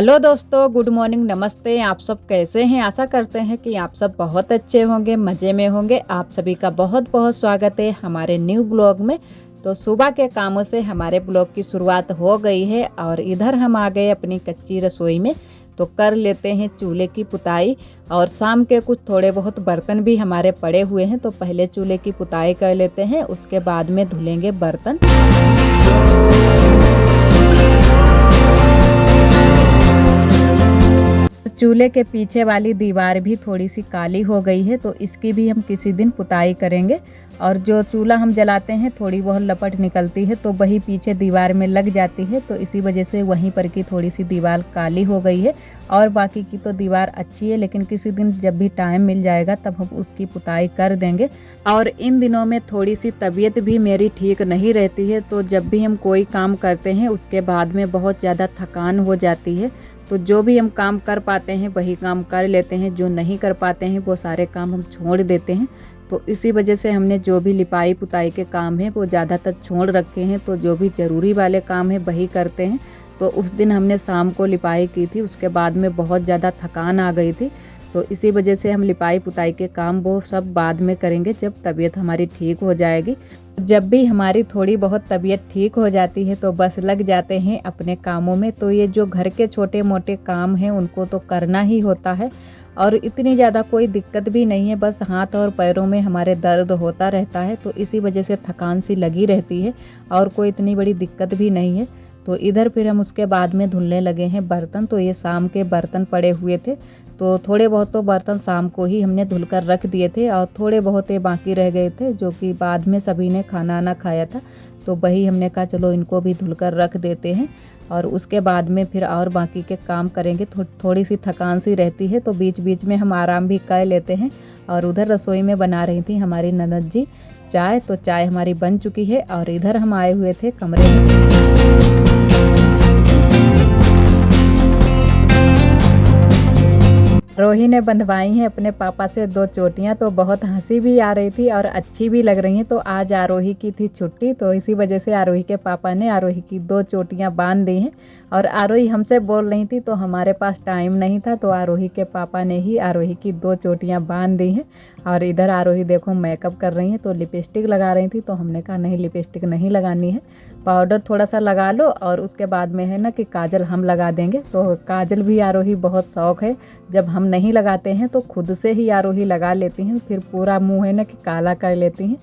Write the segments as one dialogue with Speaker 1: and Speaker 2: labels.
Speaker 1: Hello दोस्तों, good morning, नमस्ते। आप सब कैसे हैं? आशा करते हैं कि आप सब बहुत अच्छे होंगे, मज़े में होंगे। आप सभी का बहुत बहुत स्वागत है हमारे न्यू ब्लॉग में। तो सुबह के कामों से हमारे ब्लॉग की शुरुआत हो गई है और इधर हम आ गए अपनी कच्ची रसोई में। तो कर लेते हैं चूल्हे की पुताई और शाम के कुछ थोड़े बहुत बर्तन भी हमारे पड़े हुए हैं। तो पहले चूल्हे की पुताई कर लेते हैं, उसके बाद में धुलेंगे बर्तन। चूल्हे के पीछे वाली दीवार भी थोड़ी सी काली हो गई है, तो इसकी भी हम किसी दिन पुताई करेंगे। और जो चूल्हा हम जलाते हैं थोड़ी बहुत लपट निकलती है, तो वही पीछे दीवार में लग जाती है, तो इसी वजह से वहीं पर की थोड़ी सी दीवार काली हो गई है। और बाकी की तो दीवार अच्छी है, लेकिन किसी दिन जब भी टाइम मिल जाएगा तब हम उसकी पुताई कर देंगे। और इन दिनों में थोड़ी सी तबीयत भी मेरी ठीक नहीं रहती है, तो जब भी हम कोई काम करते हैं उसके बाद में बहुत ज़्यादा थकान हो जाती है। तो जो भी हम काम कर पाते हैं वही काम कर लेते हैं, जो नहीं कर पाते हैं वो सारे काम हम छोड़ देते हैं। तो इसी वजह से हमने जो भी लिपाई पुताई के काम हैं वो ज़्यादातर छोड़ रखे हैं, तो जो भी ज़रूरी वाले काम हैं वही करते हैं। तो उस दिन हमने शाम को लिपाई की थी, उसके बाद में बहुत ज़्यादा थकान आ गई थी, तो इसी वजह से हम लिपाई पुताई के काम वो सब बाद में करेंगे जब तबीयत हमारी ठीक हो जाएगी। जब भी हमारी थोड़ी बहुत तबीयत ठीक हो जाती है तो बस लग जाते हैं अपने कामों में। तो ये जो घर के छोटे मोटे काम हैं उनको तो करना ही होता है, और इतनी ज़्यादा कोई दिक्कत भी नहीं है, बस हाथ और पैरों में हमारे दर्द होता रहता है, तो इसी वजह से थकान सी लगी रहती है, और कोई इतनी बड़ी दिक्कत भी नहीं है। तो इधर फिर हम उसके बाद में धुलने लगे हैं बर्तन। तो ये शाम के बर्तन पड़े हुए थे, तो थोड़े बहुत तो बर्तन शाम को ही हमने धुलकर रख दिए थे, और थोड़े बहुत ये बाकी रह गए थे जो कि बाद में सभी ने खाना ना खाया था, तो वही हमने कहा चलो इनको भी धुलकर रख देते हैं, और उसके बाद में फिर और बाकी के काम करेंगे। थोड़ी सी थकान सी रहती है, तो बीच बीच में हम आराम भी कर लेते हैं। और उधर रसोई में बना रही थी हमारी ननद जी चाय, तो चाय हमारी बन चुकी है, और इधर हम आए हुए थे कमरे में। रोही ने बंधवाई हैं अपने पापा से 2 चोटियाँ, तो बहुत हंसी भी आ रही थी और अच्छी भी लग रही हैं। तो आज आरोही की थी छुट्टी, तो इसी वजह से आरोही के पापा ने आरोही की 2 चोटियाँ बांध दी हैं। और आरोही हमसे बोल रही थी, तो हमारे पास टाइम नहीं था, तो आरोही के पापा ने ही आरोही की 2 चोटियाँ बांध दी हैं। और इधर आरोही देखो मेकअप कर रही हैं, तो लिपस्टिक लगा रही थी, तो हमने कहा नहीं लिपस्टिक नहीं लगानी है, पाउडर थोड़ा सा लगा लो, और उसके बाद में है ना कि काजल हम लगा देंगे। तो काजल भी आरोही बहुत शौक़ है, जब हम नहीं लगाते हैं तो खुद से ही आरोही लगा लेती हैं, फिर पूरा मुंह है ना कि काला कर लेती हैं,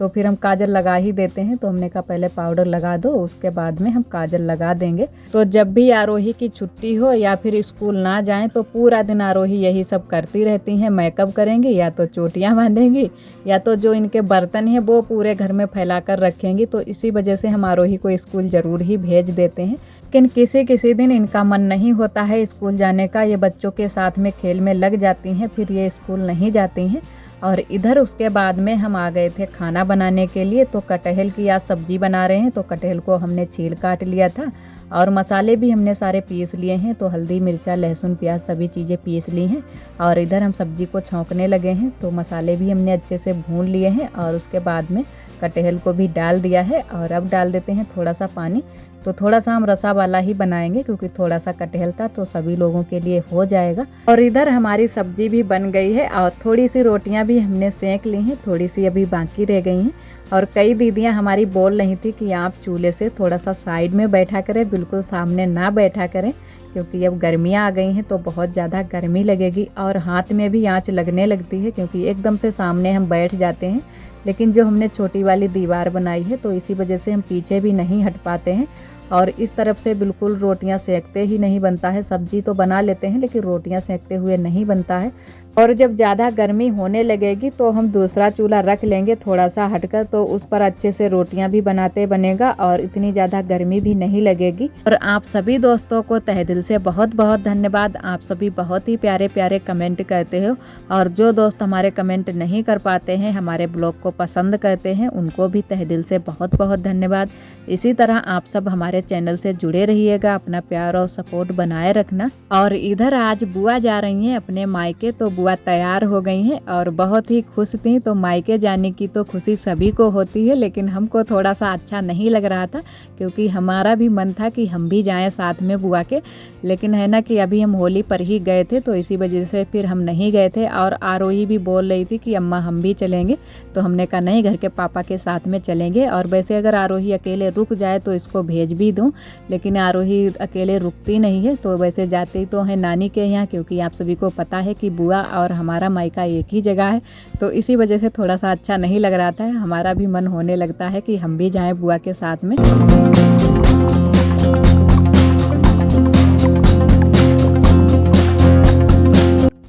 Speaker 1: तो फिर हम काजल लगा ही देते हैं। तो हमने कहा पहले पाउडर लगा दो, उसके बाद में हम काजल लगा देंगे। तो जब भी आरोही की छुट्टी हो या फिर स्कूल ना जाएं तो पूरा दिन आरोही यही सब करती रहती हैं, मेकअप करेंगी, या तो चोटियां बांधेंगी, या तो जो इनके बर्तन हैं वो पूरे घर में फैला कर रखेंगी। तो इसी वजह से हम आरोही को स्कूल ज़रूर ही भेज देते हैं, लेकिन किसी किसी दिन इनका मन नहीं होता है स्कूल जाने का, ये बच्चों के साथ में खेल में लग जाती हैं, फिर ये स्कूल नहीं जाती हैं। और इधर उसके बाद में हम आ गए थे खाना बनाने के लिए। तो कटहल की आज सब्जी बना रहे हैं, तो कटहल को हमने छील काट लिया था, और मसाले भी हमने सारे पीस लिए हैं, तो हल्दी मिर्चा लहसुन प्याज सभी चीज़ें पीस ली हैं। और इधर हम सब्जी को छौंकने लगे हैं, तो मसाले भी हमने अच्छे से भून लिए हैं, और उसके बाद में कटहल को भी डाल दिया है। और अब डाल देते हैं थोड़ा सा पानी, तो थोड़ा सा हम रसा वाला ही बनाएंगे क्योंकि थोड़ा सा कटहल था, तो सभी लोगों के लिए हो जाएगा। और इधर हमारी सब्जी भी बन गई है, और थोड़ी सी रोटियां भी हमने सेंक ली हैं, थोड़ी सी अभी बाकी रह गई हैं। और कई दीदियां हमारी बोल रही थी कि आप चूल्हे से थोड़ा सा साइड में बैठा करें, बिल्कुल सामने ना बैठा करें, क्योंकि अब गर्मियां आ गई हैं तो बहुत ज़्यादा गर्मी लगेगी, और हाथ में भी आँच लगने लगती है क्योंकि एकदम से सामने हम बैठ जाते हैं। लेकिन जो हमने छोटी वाली दीवार बनाई है तो इसी वजह से हम पीछे भी नहीं हट पाते हैं, और इस तरफ से बिल्कुल रोटियां सेकते ही नहीं बनता है। सब्जी तो बना लेते हैं लेकिन रोटियां सेकते हुए नहीं बनता है। और जब ज़्यादा गर्मी होने लगेगी तो हम दूसरा चूल्हा रख लेंगे थोड़ा सा हटकर, तो उस पर अच्छे से रोटियां भी बनाते बनेगा और इतनी ज़्यादा गर्मी भी नहीं लगेगी। और आप सभी दोस्तों को तहे दिल से बहुत बहुत धन्यवाद। आप सभी बहुत ही प्यारे प्यारे कमेंट करते हो, और जो दोस्त हमारे कमेंट नहीं कर पाते हैं, हमारे ब्लॉग को पसंद करते हैं, उनको भी तहे दिल से बहुत बहुत धन्यवाद। इसी तरह आप सब हमारे चैनल से जुड़े रहिएगा, अपना प्यार और सपोर्ट बनाए रखना। और इधर आज बुआ जा रही हैं अपने मायके, तो बुआ तैयार हो गई हैं और बहुत ही खुश थी। तो मायके जाने की तो खुशी सभी को होती है, लेकिन हमको थोड़ा सा अच्छा नहीं लग रहा था क्योंकि हमारा भी मन था कि हम भी जाएं साथ में बुआ के, लेकिन है ना कि अभी हम होली पर ही गए थे तो इसी वजह से फिर हम नहीं गए थे। और आरोही भी बोल रही थी कि अम्मा हम भी चलेंगे, तो हमने कहा नहीं, घर के पापा के साथ में चलेंगे। और वैसे अगर आरोही अकेले रुक जाए तो इसको भेज भी दूँ, लेकिन आरोही अकेले रुकती नहीं है। तो वैसे जाती तो है नानी के यहाँ, क्योंकि आप सभी को पता है कि बुआ और हमारा मायका एक ही जगह है, तो इसी वजह से थोड़ा सा अच्छा नहीं लग रहा था। हमारा भी मन होने लगता है कि हम भी जाएं बुआ के साथ में।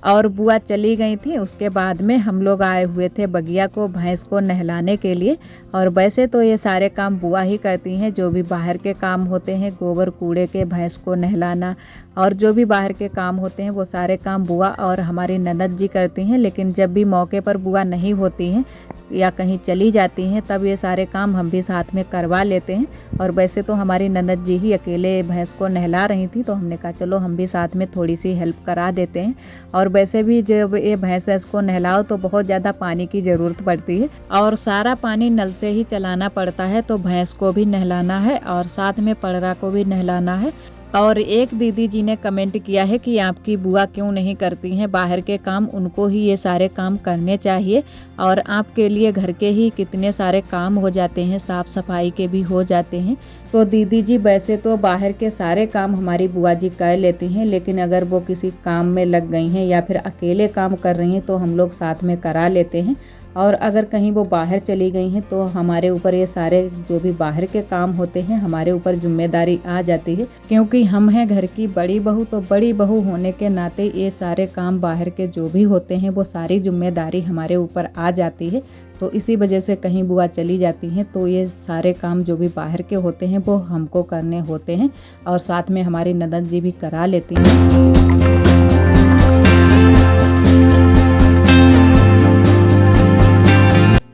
Speaker 1: और बुआ चली गई थी। उसके बाद में हम लोग आए हुए थे बगिया को भैंस को नहलाने के लिए। और वैसे तो ये सारे काम बुआ ही करती हैं, जो भी बाहर के काम होते हैं, गोबर कूड़े के, भैंस को नहलाना और जो भी बाहर के काम होते हैं वो सारे काम बुआ और हमारी ननद जी करती हैं। लेकिन जब भी मौके पर बुआ नहीं होती हैं या कहीं चली जाती हैं तब ये सारे काम हम भी साथ में करवा लेते हैं। और वैसे तो हमारी ननद जी ही अकेले भैंस को नहला रही थी, तो हमने कहा चलो हम भी साथ में थोड़ी सी हेल्प करा देते हैं। और वैसे भी जब ये भैंस को नहलाओ तो बहुत ज़्यादा पानी की ज़रूरत पड़ती है और सारा पानी नल से ही चलाना पड़ता है। तो भैंस को भी नहलाना है और साथ में पड़रा को भी नहलाना है। और एक दीदी जी ने कमेंट किया है कि आपकी बुआ क्यों नहीं करती हैं बाहर के काम, उनको ही ये सारे काम करने चाहिए। और आपके लिए घर के ही कितने सारे काम हो जाते हैं, साफ़ सफाई के भी हो जाते हैं। तो दीदी जी वैसे तो बाहर के सारे काम हमारी बुआ जी कर लेती हैं, लेकिन अगर वो किसी काम में लग गई हैं या फिर अकेले काम कर रही हैं तो हम लोग साथ में करा लेते हैं। और अगर कहीं वो बाहर चली गई हैं तो हमारे ऊपर ये सारे जो भी बाहर के काम होते हैं हमारे ऊपर जिम्मेदारी आ जाती है, क्योंकि हम हैं घर की बड़ी बहू। तो बड़ी बहू होने के नाते ये सारे काम बाहर के जो भी होते हैं वो सारी जिम्मेदारी हमारे ऊपर आ जाती है। तो इसी वजह से कहीं बुआ चली जाती हैं तो ये सारे काम जो भी बाहर के होते हैं वो हमको करने होते हैं और साथ में हमारी ननद जी भी करा लेती हैं।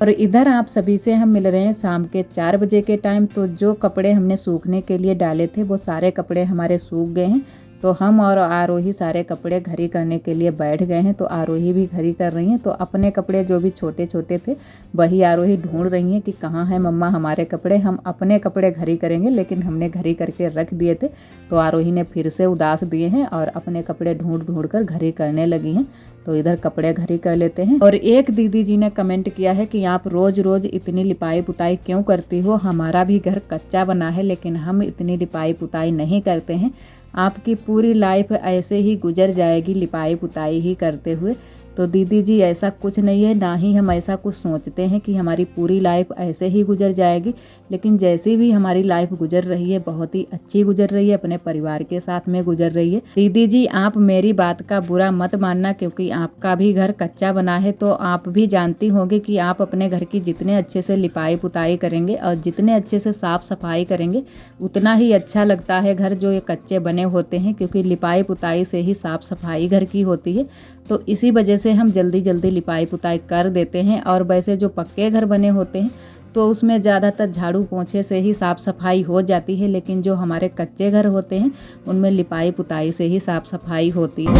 Speaker 1: और इधर आप सभी से हम मिल रहे हैं शाम के 4 बजे के टाइम। तो जो कपड़े हमने सूखने के लिए डाले थे वो सारे कपड़े हमारे सूख गए हैं। तो हम और आरोही सारे कपड़े घड़ी करने के लिए बैठ गए हैं। तो आरोही भी घड़ी कर रही हैं। तो अपने कपड़े जो भी छोटे छोटे थे वही आरोही ढूंढ रही हैं कि कहाँ है मम्मा हमारे कपड़े, हम अपने कपड़े घड़ी करेंगे, लेकिन हमने घड़ी करके रख दिए थे। तो आरोही ने फिर से उदास दिए हैं और अपने कपड़े ढूंढ ढूंढ कर घड़ी करने लगी हैं। तो इधर कपड़े घड़ी कर लेते हैं। और एक दीदी जी ने कमेंट किया है कि आप रोज रोज इतनी लिपाई पुताई क्यों करती हो, हमारा भी घर कच्चा बना है लेकिन हम इतनी लिपाई पुताई नहीं करते हैं, आपकी पूरी लाइफ ऐसे ही गुजर जाएगी लिपाई पुताई ही करते हुए। तो दीदी जी ऐसा कुछ नहीं है, ना ही हम ऐसा कुछ सोचते हैं कि हमारी पूरी लाइफ ऐसे ही गुजर जाएगी। लेकिन जैसी भी हमारी लाइफ गुजर रही है बहुत ही अच्छी गुजर रही है, अपने परिवार के साथ में गुजर रही है। दीदी जी आप मेरी बात का बुरा मत मानना, क्योंकि आपका भी घर कच्चा बना है तो आप भी जानती होंगी कि आप अपने घर की जितने अच्छे से लिपाई पुताई करेंगे और जितने अच्छे से साफ सफाई करेंगे उतना ही अच्छा लगता है घर जो ये कच्चे बने होते हैं, क्योंकि लिपाई पुताई से ही साफ सफाई घर की होती है। तो इसी वजह से हम जल्दी जल्दी लिपाई पुताई कर देते हैं। और वैसे जो पक्के घर बने होते हैं तो उसमें ज़्यादातर झाड़ू पोंछे से ही साफ़ सफाई हो जाती है, लेकिन जो हमारे कच्चे घर होते हैं उनमें लिपाई पुताई से ही साफ़ सफाई होती है।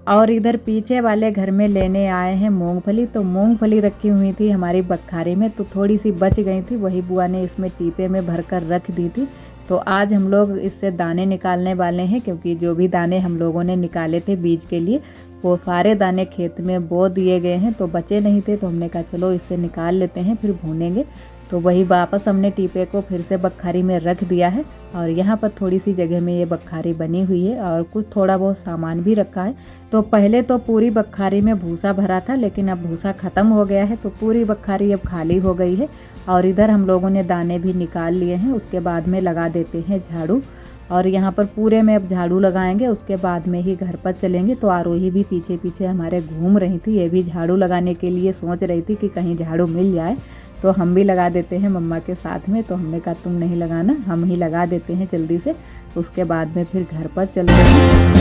Speaker 1: और इधर पीछे वाले घर में लेने आए हैं मूंगफली। तो मूंगफली रखी हुई थी हमारी बखारी में, तो थोड़ी सी बच गई थी, वही बुआ ने इसमें टीपे में भरकर रख दी थी। तो आज हम लोग इससे दाने निकालने वाले हैं, क्योंकि जो भी दाने हम लोगों ने निकाले थे बीज के लिए वो सारे दाने खेत में बो दिए गए हैं, तो बचे नहीं थे। तो हमने कहा चलो इससे निकाल लेते हैं फिर भूनेंगे। तो वही वापस हमने टीपे को फिर से बखारी में रख दिया है। और यहाँ पर थोड़ी सी जगह में ये बखारी बनी हुई है और कुछ थोड़ा बहुत सामान भी रखा है। तो पहले तो पूरी बखारी में भूसा भरा था, लेकिन अब भूसा ख़त्म हो गया है तो पूरी बखारी अब खाली हो गई है। और इधर हम लोगों ने दाने भी निकाल लिए हैं। उसके बाद में लगा देते हैं झाड़ू। और यहाँ पर पूरे में अब झाड़ू लगाएंगे, उसके बाद में ही घर पर चलेंगे। तो आरोही भी पीछे पीछे हमारे घूम रही थी, ये भी झाड़ू लगाने के लिए सोच रही थी कि कहीं झाड़ू मिल जाए तो हम भी लगा देते हैं मम्मा के साथ में। तो हमने कहा तुम नहीं लगाना, हम ही लगा देते हैं जल्दी से, उसके बाद में फिर घर पर चलते हैं।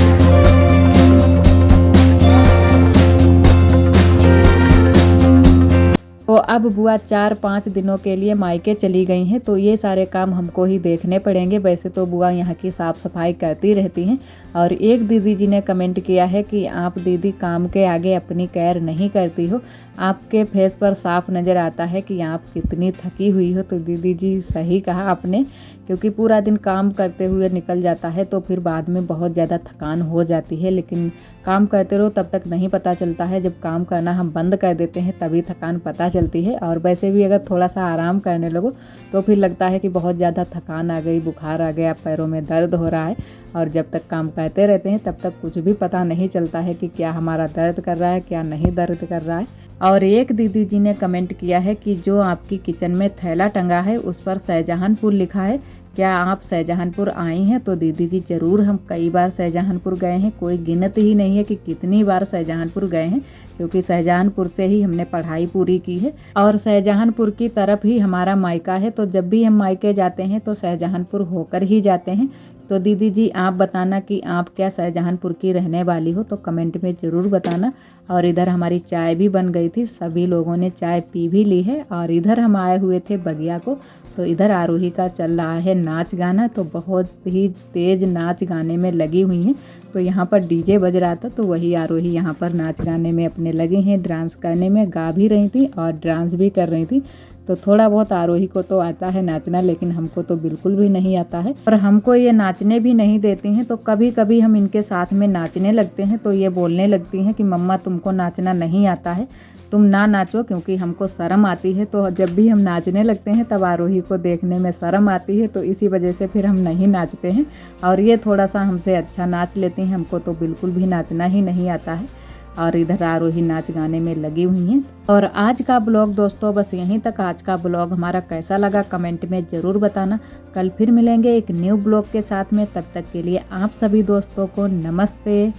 Speaker 1: तो अब बुआ 4-5 दिनों के लिए मायके चली गई हैं, तो ये सारे काम हमको ही देखने पड़ेंगे। वैसे तो बुआ यहाँ की साफ़ सफाई करती रहती हैं। और एक दीदी जी ने कमेंट किया है कि आप दीदी काम के आगे अपनी केयर नहीं करती हो, आपके फेस पर साफ नज़र आता है कि आप कितनी थकी हुई हो। तो दीदी जी सही कहा आपने, क्योंकि पूरा दिन काम करते हुए निकल जाता है तो फिर बाद में बहुत ज़्यादा थकान हो जाती है। लेकिन काम करते रहो तब तक नहीं पता चलता है, जब काम करना हम बंद कर देते हैं तभी थकान पता चलती है। और वैसे भी अगर थोड़ा सा आराम करने लगो तो फिर लगता है कि बहुत ज़्यादा थकान आ गई, बुखार आ गया, पैरों में दर्द हो रहा है। और जब तक काम करते रहते हैं तब तक कुछ भी पता नहीं चलता है कि क्या हमारा दर्द कर रहा है, क्या नहीं दर्द कर रहा है। और एक दीदी जी ने कमेंट किया है कि जो आपकी किचन में थैला टंगा है उस पर शाहजहानपुर लिखा है, क्या आप शाहजहानपुर आई हैं? तो दीदी जी ज़रूर, हम कई बार शाहजहानपुर गए हैं, कोई गिनत ही नहीं है कि कितनी बार शाहजहानपुर गए हैं, क्योंकि शाहजहानपुर से ही हमने पढ़ाई पूरी की है और शाहजहानपुर की तरफ ही हमारा मायका है। तो जब भी हम मायके जाते हैं तो शाहजहानपुर होकर ही जाते हैं। तो दीदी जी आप बताना कि आप क्या शाहजहानपुर की रहने वाली हो, तो कमेंट में ज़रूर बताना। और इधर हमारी चाय भी बन गई थी, सभी लोगों ने चाय पी भी ली है। और इधर हम आए हुए थे बगिया को, तो इधर आरोही का चल रहा है नाच गाना, तो बहुत ही तेज़ नाच गाने में लगी हुई हैं। तो यहाँ पर डीजे बज रहा था, तो वही आरोही यहाँ पर नाच गाने में अपने लगे हैं, डांस करने में, गा भी रही थी और डांस भी कर रही थी। तो थोड़ा बहुत आरोही को तो आता है नाचना, लेकिन हमको तो बिल्कुल भी नहीं आता है और हमको ये नाचने भी नहीं देती हैं। तो कभी कभी हम इनके साथ में नाचने लगते हैं तो ये बोलने लगती हैं कि मम्मा तुमको नाचना नहीं आता है, तुम ना नाचो, क्योंकि हमको शर्म आती है। तो जब भी हम नाचने लगते हैं तब आरोही को देखने में शर्म आती है, तो इसी वजह से फिर हम नहीं नाचते हैं। और ये थोड़ा सा हमसे अच्छा नाच लेती हैं, हमको तो बिल्कुल भी नाचना ही नहीं आता है। और इधर आरोही नाच गाने में लगी हुई हैं। और आज का ब्लॉग दोस्तों बस यहीं तक। आज का ब्लॉग हमारा कैसा लगा कमेंट में ज़रूर बताना। कल फिर मिलेंगे एक न्यू ब्लॉग के साथ में, तब तक के लिए आप सभी दोस्तों को नमस्ते।